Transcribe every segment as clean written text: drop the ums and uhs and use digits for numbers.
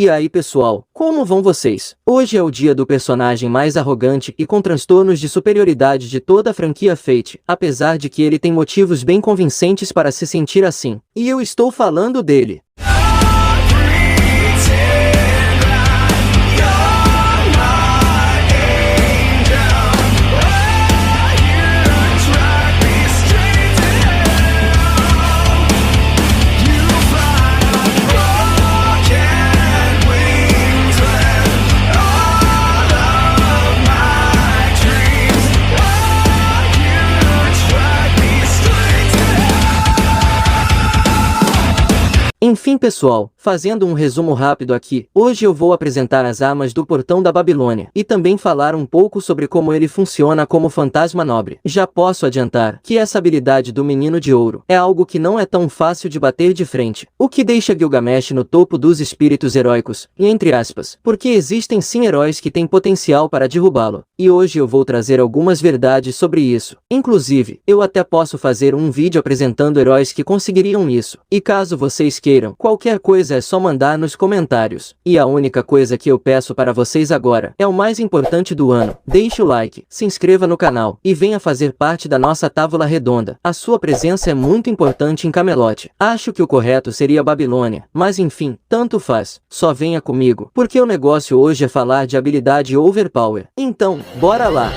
E aí pessoal, como vão vocês? Hoje é o dia do personagem mais arrogante e com transtornos de superioridade de toda a franquia Fate, apesar de que ele tem motivos bem convincentes para se sentir assim. E eu estou falando dele. Enfim pessoal, fazendo um resumo rápido aqui, hoje eu vou apresentar as armas do Portão da Babilônia, e também falar um pouco sobre como ele funciona como fantasma nobre. Já posso adiantar que essa habilidade do Menino de Ouro é algo que não é tão fácil de bater de frente, o que deixa Gilgamesh no topo dos espíritos heróicos, e entre aspas, porque existem sim heróis que têm potencial para derrubá-lo, e hoje eu vou trazer algumas verdades sobre isso. Inclusive, eu até posso fazer um vídeo apresentando heróis que conseguiriam isso, e caso vocês queiram, qualquer coisa é só mandar nos comentários. E a única coisa que eu peço para vocês agora é o mais importante do ano. Deixe o like, se inscreva no canal e venha fazer parte da nossa tábua redonda. A sua presença é muito importante em Camelot. Acho que o correto seria Babilônia, mas enfim, tanto faz. Só venha comigo, porque o negócio hoje é falar de habilidade overpower. Então, bora lá!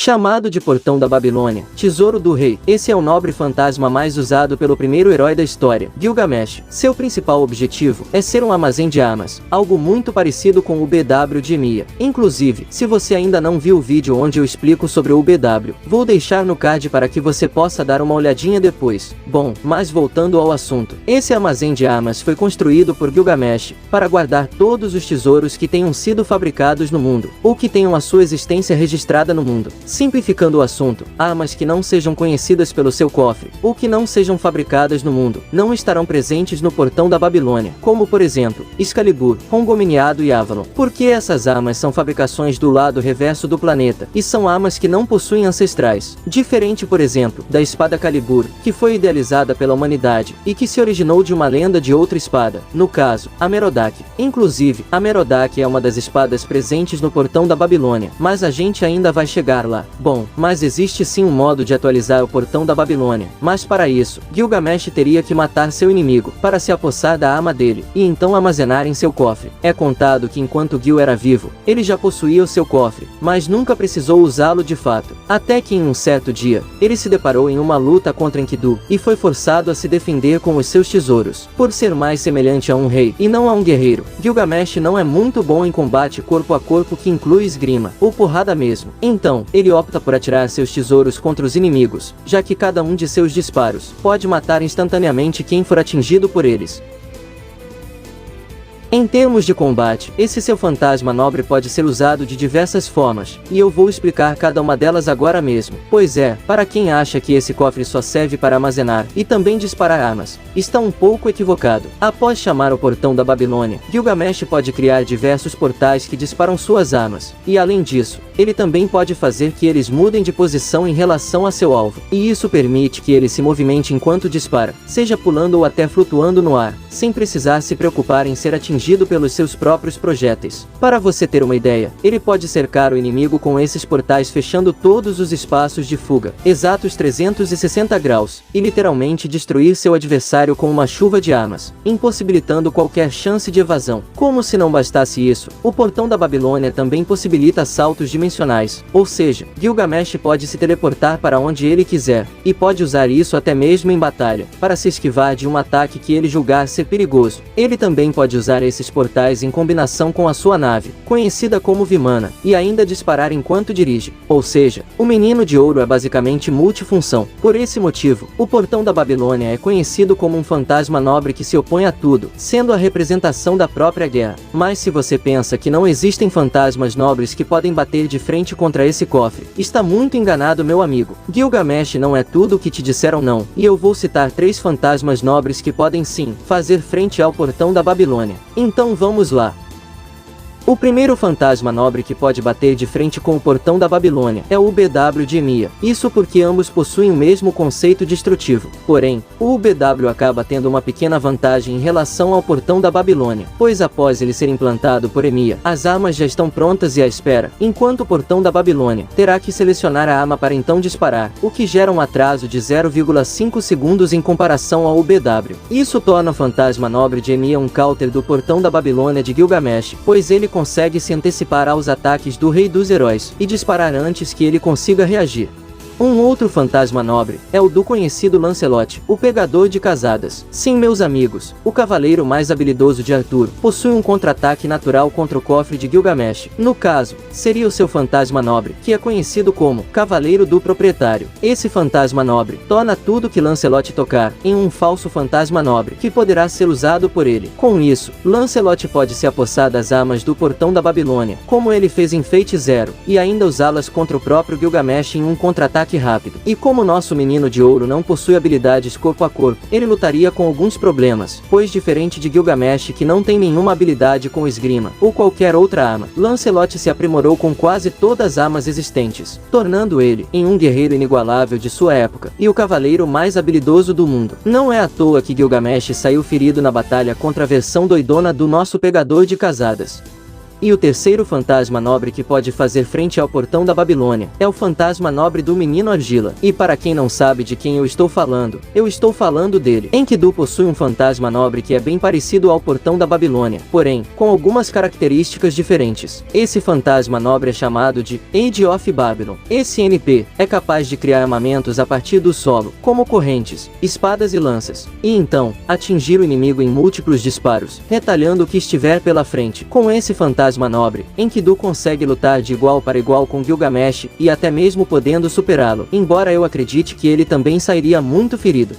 Chamado de Portão da Babilônia, Tesouro do Rei, esse é o nobre fantasma mais usado pelo primeiro herói da história, Gilgamesh. Seu principal objetivo é ser um armazém de armas, algo muito parecido com o BW de Ymir. Inclusive, se você ainda não viu o vídeo onde eu explico sobre o BW, vou deixar no card para que você possa dar uma olhadinha depois. Bom, mas voltando ao assunto, esse armazém de armas foi construído por Gilgamesh para guardar todos os tesouros que tenham sido fabricados no mundo, ou que tenham a sua existência registrada no mundo. Simplificando o assunto, armas que não sejam conhecidas pelo seu cofre, ou que não sejam fabricadas no mundo, não estarão presentes no Portão da Babilônia, como por exemplo, Excalibur, Rongominiado e Avalon. Porque essas armas são fabricações do lado reverso do planeta, e são armas que não possuem ancestrais. Diferente, por exemplo, da espada Calibur, que foi idealizada pela humanidade, e que se originou de uma lenda de outra espada, no caso, a Merodach. Inclusive, a Merodach é uma das espadas presentes no Portão da Babilônia, mas a gente ainda vai chegar lá. Bom, mas existe sim um modo de atualizar o Portão da Babilônia, mas para isso, Gilgamesh teria que matar seu inimigo, para se apossar da arma dele, e então armazenar em seu cofre. É contado que enquanto Gil era vivo, ele já possuía o seu cofre, mas nunca precisou usá-lo de fato. Até que em um certo dia, ele se deparou em uma luta contra Enkidu, e foi forçado a se defender com os seus tesouros. Por ser mais semelhante a um rei, e não a um guerreiro, Gilgamesh não é muito bom em combate corpo a corpo que inclui esgrima, ou porrada mesmo. Então, ele opta por atirar seus tesouros contra os inimigos, já que cada um de seus disparos pode matar instantaneamente quem for atingido por eles. Em termos de combate, esse seu fantasma nobre pode ser usado de diversas formas, e eu vou explicar cada uma delas agora mesmo. Pois é, para quem acha que esse cofre só serve para armazenar e também disparar armas, está um pouco equivocado. Após chamar o Portão da Babilônia, Gilgamesh pode criar diversos portais que disparam suas armas, e além disso, ele também pode fazer que eles mudem de posição em relação a seu alvo, e isso permite que ele se movimente enquanto dispara, seja pulando ou até flutuando no ar, sem precisar se preocupar em ser atingido pelos seus próprios projéteis. Para você ter uma ideia, ele pode cercar o inimigo com esses portais fechando todos os espaços de fuga, exatos 360 graus, e literalmente destruir seu adversário com uma chuva de armas, impossibilitando qualquer chance de evasão. Como se não bastasse isso, o Portão da Babilônia também possibilita saltos dimensionais, ou seja, Gilgamesh pode se teleportar para onde ele quiser, e pode usar isso até mesmo em batalha, para se esquivar de um ataque que ele julgar ser perigoso. Ele também pode usar esses portais em combinação com a sua nave, conhecida como Vimana, e ainda disparar enquanto dirige. Ou seja, o Menino de Ouro é basicamente multifunção. Por esse motivo, o Portão da Babilônia é conhecido como um fantasma nobre que se opõe a tudo, sendo a representação da própria guerra. Mas se você pensa que não existem fantasmas nobres que podem bater de frente contra esse cofre, está muito enganado, meu amigo. Gilgamesh não é tudo o que te disseram não, e eu vou citar 3 fantasmas nobres que podem sim fazer frente ao Portão da Babilônia. Então vamos lá. O primeiro fantasma nobre que pode bater de frente com o portão da Babilônia é o UBW de Emiya. Isso porque ambos possuem o mesmo conceito destrutivo. Porém, o UBW acaba tendo uma pequena vantagem em relação ao portão da Babilônia, pois após ele ser implantado por Emiya, as armas já estão prontas e à espera, enquanto o portão da Babilônia terá que selecionar a arma para então disparar, o que gera um atraso de 0,5 segundos em comparação ao UBW. Isso torna o fantasma nobre de Emiya um counter do portão da Babilônia de Gilgamesh, pois ele consegue se antecipar aos ataques do Rei dos Heróis e disparar antes que ele consiga reagir. Um outro fantasma nobre é o do conhecido Lancelot, o pegador de casadas. Sim, meus amigos, o cavaleiro mais habilidoso de Arthur possui um contra-ataque natural contra o cofre de Gilgamesh. No caso, seria o seu fantasma nobre, que é conhecido como Cavaleiro do Proprietário. Esse fantasma nobre torna tudo que Lancelot tocar em um falso fantasma nobre, que poderá ser usado por ele. Com isso, Lancelot pode se apossar das armas do portão da Babilônia, como ele fez em Fate Zero, e ainda usá-las contra o próprio Gilgamesh em um contra-ataque rápido. E como nosso menino de ouro não possui habilidades corpo a corpo, ele lutaria com alguns problemas, pois diferente de Gilgamesh, que não tem nenhuma habilidade com esgrima ou qualquer outra arma, Lancelot se aprimorou com quase todas as armas existentes, tornando ele em um guerreiro inigualável de sua época e o cavaleiro mais habilidoso do mundo. Não é à toa que Gilgamesh saiu ferido na batalha contra a versão doidona do nosso pegador de casadas. E o terceiro fantasma nobre que pode fazer frente ao portão da Babilônia é o fantasma nobre do menino Argila. E para quem não sabe de quem eu estou falando dele. Enkidu possui um fantasma nobre que é bem parecido ao portão da Babilônia, porém, com algumas características diferentes. Esse fantasma nobre é chamado de Age of Babylon. Esse NP é capaz de criar armamentos a partir do solo, como correntes, espadas e lanças, e então, atingir o inimigo em múltiplos disparos, retalhando o que estiver pela frente. Com esse fantasma nobre, Enkidu consegue lutar de igual para igual com Gilgamesh e até mesmo podendo superá-lo, embora eu acredite que ele também sairia muito ferido.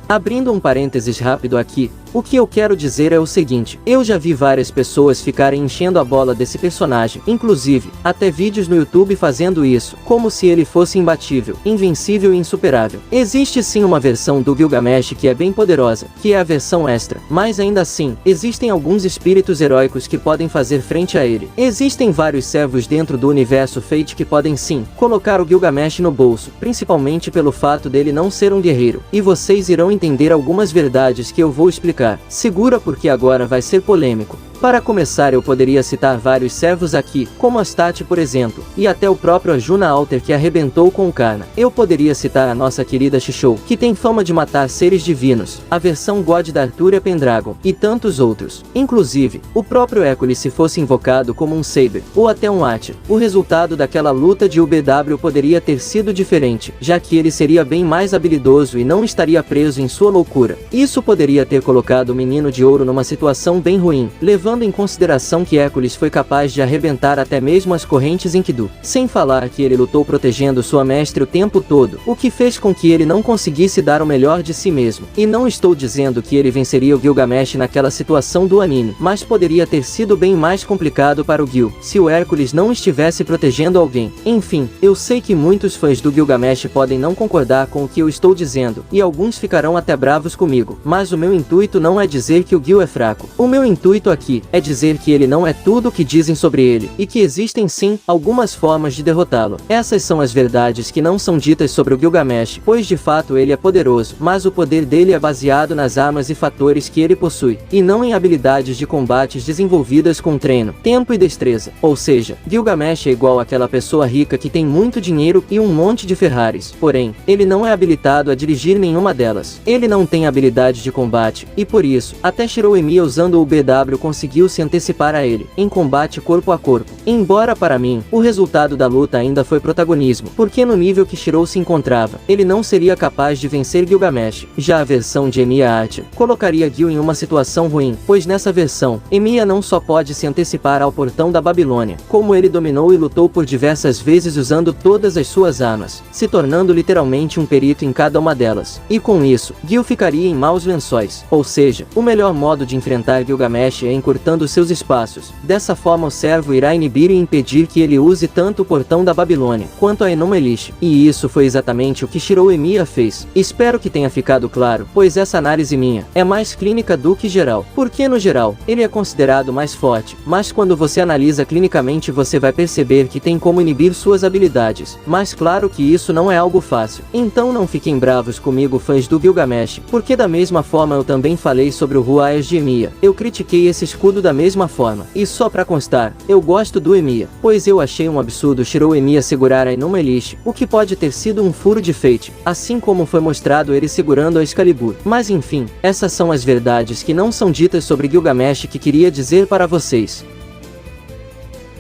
Abrindo um parênteses rápido aqui, o que eu quero dizer é o seguinte: eu já vi várias pessoas ficarem enchendo a bola desse personagem, inclusive, até vídeos no YouTube fazendo isso, como se ele fosse imbatível, invencível e insuperável. Existe sim uma versão do Gilgamesh que é bem poderosa, que é a versão extra, mas ainda assim, existem alguns espíritos heróicos que podem fazer frente a ele. Existem vários servos dentro do universo Fate que podem sim, colocar o Gilgamesh no bolso, principalmente pelo fato dele não ser um guerreiro, e vocês irão entender algumas verdades que eu vou explicar. Segura porque agora vai ser polêmico. Para começar, eu poderia citar vários servos aqui, como Astarte por exemplo, e até o próprio Arjuna Alter que arrebentou com o Karna. Eu poderia citar a nossa querida Shishou, que tem fama de matar seres divinos, a versão God da Arthur e a Pendragon, e tantos outros. Inclusive, o próprio Hércules se fosse invocado como um Saber, ou até um Atir, o resultado daquela luta de UBW poderia ter sido diferente, já que ele seria bem mais habilidoso e não estaria preso em sua loucura. Isso poderia ter colocado o menino de ouro numa situação bem ruim, levando em consideração que Hércules foi capaz de arrebentar até mesmo as correntes em Enkidu, sem falar que ele lutou protegendo sua mestre o tempo todo, o que fez com que ele não conseguisse dar o melhor de si mesmo. E não estou dizendo que ele venceria o Gilgamesh naquela situação do anime, mas poderia ter sido bem mais complicado para o Gil, se o Hércules não estivesse protegendo alguém. Enfim, eu sei que muitos fãs do Gilgamesh podem não concordar com o que eu estou dizendo, e alguns ficarão até bravos comigo, mas o meu intuito não é dizer que o Gil é fraco. O meu intuito aqui é dizer que ele não é tudo o que dizem sobre ele, e que existem sim, algumas formas de derrotá-lo. Essas são as verdades que não são ditas sobre o Gilgamesh, pois de fato ele é poderoso, mas o poder dele é baseado nas armas e fatores que ele possui, e não em habilidades de combates desenvolvidas com treino, tempo e destreza. Ou seja, Gilgamesh é igual àquela pessoa rica que tem muito dinheiro e um monte de Ferraris, porém, ele não é habilitado a dirigir nenhuma delas. Ele não tem habilidade de combate, e por isso, até Shirou Emiya usando o BW conseguiu se antecipar a ele, em combate corpo a corpo. Embora para mim, o resultado da luta ainda foi protagonismo, porque no nível que Shirou se encontrava, ele não seria capaz de vencer Gilgamesh. Já a versão de Emiya Archer colocaria Gil em uma situação ruim, pois nessa versão, Emiya não só pode se antecipar ao portão da Babilônia, como ele dominou e lutou por diversas vezes usando todas as suas armas, se tornando literalmente um perito em cada uma delas. E com isso, Gil ficaria em maus lençóis. Ou seja, o melhor modo de enfrentar Gilgamesh é encurtar encurtando seus espaços. Dessa forma o servo irá inibir e impedir que ele use tanto o portão da Babilônia quanto a Enuma Elish. E isso foi exatamente o que Shirou Emiya fez. Espero que tenha ficado claro, pois essa análise minha é mais clínica do que geral. Porque no geral, ele é considerado mais forte, mas quando você analisa clinicamente você vai perceber que tem como inibir suas habilidades. Mas claro que isso não é algo fácil. Então não fiquem bravos comigo, fãs do Gilgamesh, porque da mesma forma eu também falei sobre o Ruais de Emiya. Eu critiquei esse escudo da mesma forma. E só pra constar, eu gosto do Emiya, pois eu achei um absurdo Shirou Emiya segurar a Enuma Elish, o que pode ter sido um furo de Fate, assim como foi mostrado ele segurando a Excalibur. Mas enfim, essas são as verdades que não são ditas sobre Gilgamesh que queria dizer para vocês.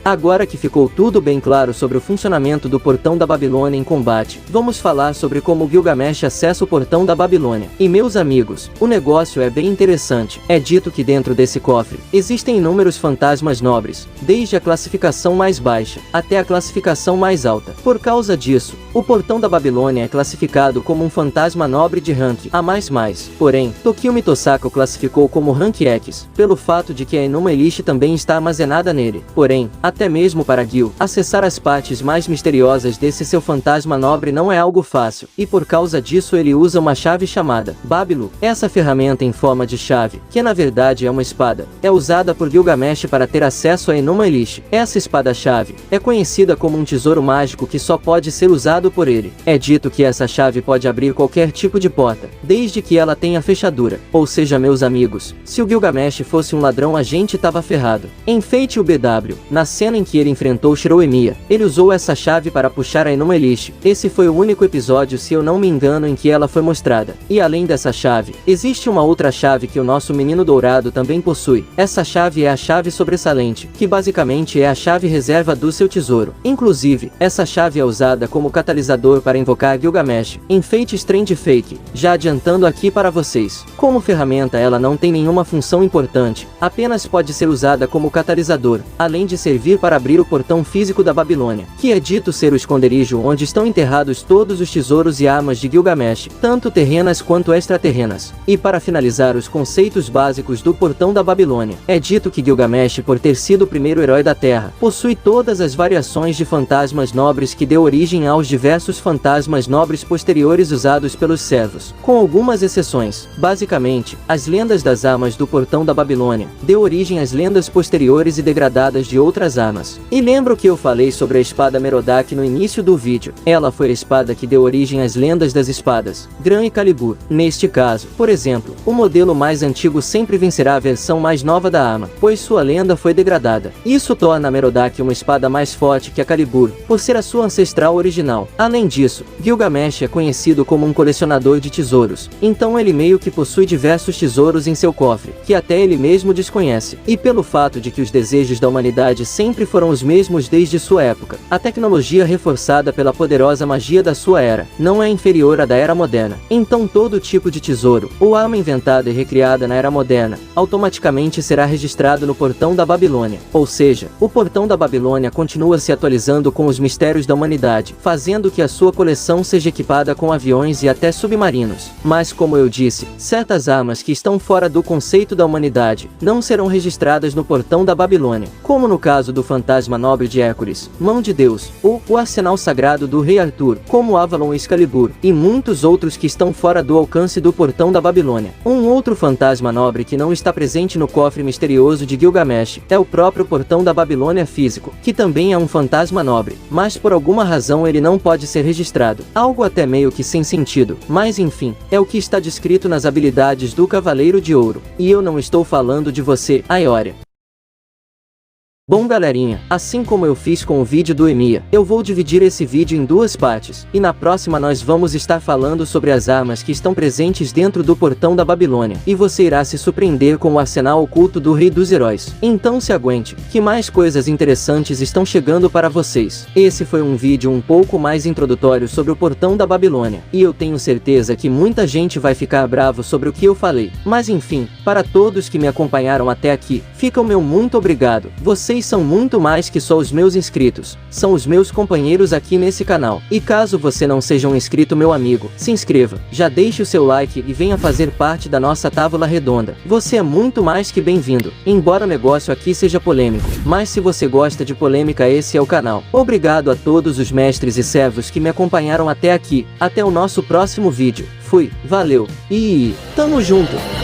Agora que ficou tudo bem claro sobre o funcionamento do portão da Babilônia em combate, vamos falar sobre como Gilgamesh acessa o portão da Babilônia. E meus amigos, o negócio é bem interessante. É dito que dentro desse cofre, existem inúmeros fantasmas nobres, desde a classificação mais baixa, até a classificação mais alta. Por causa disso, o portão da Babilônia é classificado como um fantasma nobre de rank A++. Porém, Tokio Mitosaka classificou como rank X, pelo fato de que a Enuma Elish também está armazenada nele. Porém, até mesmo para Gil, acessar as partes mais misteriosas desse seu fantasma nobre não é algo fácil, e por causa disso ele usa uma chave chamada Babilu. Essa ferramenta em forma de chave, que na verdade é uma espada, é usada por Gilgamesh para ter acesso a Enuma Elish. Essa espada-chave é conhecida como um tesouro mágico que só pode ser usado por ele. É dito que essa chave pode abrir qualquer tipo de porta, desde que ela tenha fechadura. Ou seja, meus amigos, se o Gilgamesh fosse um ladrão a gente tava ferrado. Em Fate o BW, na cena em que ele enfrentou Shirou Emiya, ele usou essa chave para puxar a Enuma Elish. Esse foi o único episódio, se eu não me engano, em que ela foi mostrada. E além dessa chave, existe uma outra chave que o nosso menino dourado também possui. Essa chave é a chave sobressalente, que basicamente é a chave reserva do seu tesouro. Inclusive, essa chave é usada como catalisador para invocar Gilgamesh em Fate Strange Fake. Já adiantando aqui para vocês, como ferramenta ela não tem nenhuma função importante, apenas pode ser usada como catalisador, além de servir para abrir o portão físico da Babilônia, que é dito ser o esconderijo onde estão enterrados todos os tesouros e armas de Gilgamesh, tanto terrenas quanto extraterrenas. E para finalizar os conceitos básicos do portão da Babilônia, é dito que Gilgamesh, por ter sido o primeiro herói da Terra, possui todas as variações de fantasmas nobres que deu origem aos diversos fantasmas nobres posteriores usados pelos servos, com algumas exceções. Basicamente, as lendas das armas do portão da Babilônia deu origem às lendas posteriores e degradadas de outras armas. E lembro que eu falei sobre a espada Merodach no início do vídeo. Ela foi a espada que deu origem às lendas das espadas Gran e Calibur. Neste caso, por exemplo, o modelo mais antigo sempre vencerá a versão mais nova da arma, pois sua lenda foi degradada. Isso torna a Merodach uma espada mais forte que a Calibur, por ser a sua ancestral original. Além disso, Gilgamesh é conhecido como um colecionador de tesouros, então ele meio que possui diversos tesouros em seu cofre, que até ele mesmo desconhece. E pelo fato de que os desejos da humanidade sempre foram os mesmos desde sua época, a tecnologia reforçada pela poderosa magia da sua era não é inferior à da era moderna. Então todo tipo de tesouro ou arma inventada e recriada na era moderna automaticamente será registrado no portão da Babilônia. Ou seja, o portão da Babilônia continua se atualizando com os mistérios da humanidade, fazendo que a sua coleção seja equipada com aviões e até submarinos. Mas como eu disse, certas armas que estão fora do conceito da humanidade não serão registradas no portão da Babilônia, como no caso do fantasma nobre de Hércules, Mão de Deus, ou o arsenal sagrado do rei Arthur, como Avalon e Excalibur, e muitos outros que estão fora do alcance do portão da Babilônia. Um outro fantasma nobre que não está presente no cofre misterioso de Gilgamesh é o próprio portão da Babilônia físico, que também é um fantasma nobre, mas por alguma razão ele não pode ser registrado. Algo até meio que sem sentido, mas enfim, é o que está descrito nas habilidades do Cavaleiro de Ouro. E eu não estou falando de você, Aioria. Bom galerinha, assim como eu fiz com o vídeo do Emiya, eu vou dividir esse vídeo em duas partes, e na próxima nós vamos estar falando sobre as armas que estão presentes dentro do portão da Babilônia, e você irá se surpreender com o arsenal oculto do Rei dos Heróis. Então se aguente, que mais coisas interessantes estão chegando para vocês. Esse foi um vídeo um pouco mais introdutório sobre o portão da Babilônia, e eu tenho certeza que muita gente vai ficar bravo sobre o que eu falei. Mas enfim, para todos que me acompanharam até aqui, fica o meu muito obrigado. Vocês Vocês são muito mais que só os meus inscritos, são os meus companheiros aqui nesse canal. E caso você não seja um inscrito, meu amigo, se inscreva, já deixe o seu like e venha fazer parte da nossa tábua redonda. Você é muito mais que bem-vindo, embora o negócio aqui seja polêmico, mas se você gosta de polêmica, esse é o canal. Obrigado a todos os mestres e servos que me acompanharam até aqui, até o nosso próximo vídeo. Fui, valeu, e tamo junto!